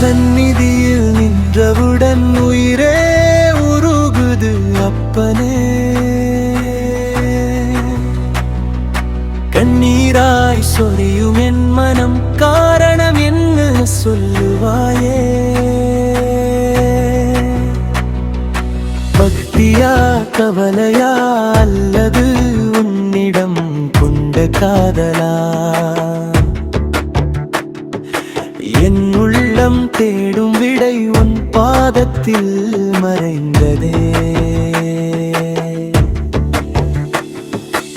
சந்நிதியில் நின்றவுடன் உயிரே உருகுது அப்பனே. கண்ணீராய் சொரியும் என் மனம் காரணம் என்ன சொல்லுவாயே. பக்தியா கவலையா அல்லது உன்னிடம் கொண்ட காதலா, என் உள்ளம் தேடும் விடை உன் பாதத்தில் மறைந்ததே.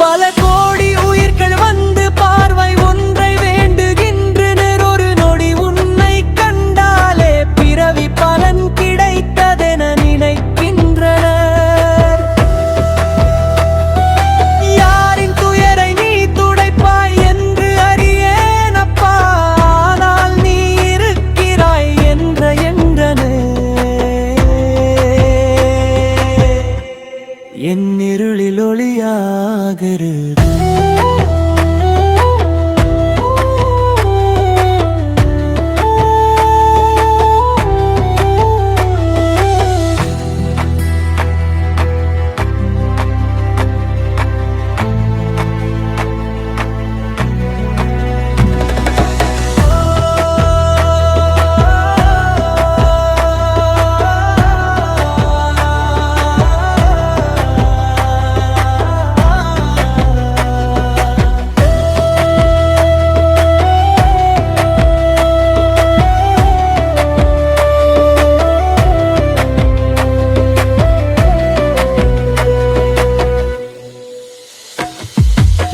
பல கோடி உயிர்கள் வந்து பார்வை ஒன்றை வேண்டுகின்றனர். ஒரு நொடி உன்னை கண்டாலே பிறவி பலன் கிடைத்ததென நினைக்கின்றனர். யாரின் துயரை நீ துடைப்பாய் என்று அறியேனப்பா, ஆனால் நீ இருக்கிறாய் என்ற எண்ணனே. என் இருளில் ஒளியாகிறது.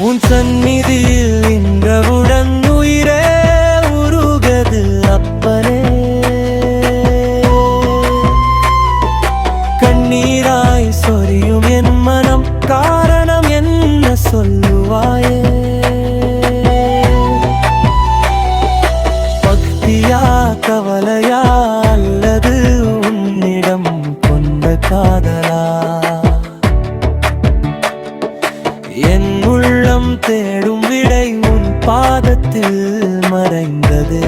உன் சந்நிதியில் நின்றவுடன் உயிரே உருகது அப்பனே. கண்ணீராய் சொரியும் என் மனம் காரணம் என்ன சொல்லுவாயே. பக்தியா கவலையா அல்லது உன்னிடம் கொண்ட காதலா, என் உள்ளம் தேடும் விடை உன் பாதத்தில் மறைந்தது.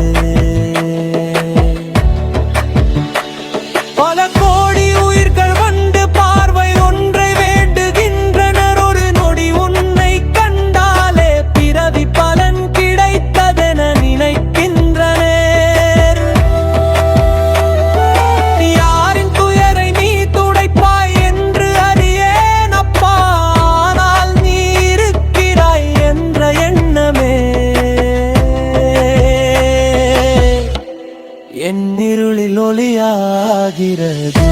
பல கோடி உயிர்கள் வந்து பார்வை ஒன்றை வேண்டுகின்றனர். ஒரு நொடி உன்னை கண்டாலே பிறவி பலன் கிடைத்ததென நினைக்கின்றனர். யாரின் துயரை நீ துடைப்பாய் என்று அறியேனப்பா, என் இருளில் ஒளியாகிறது.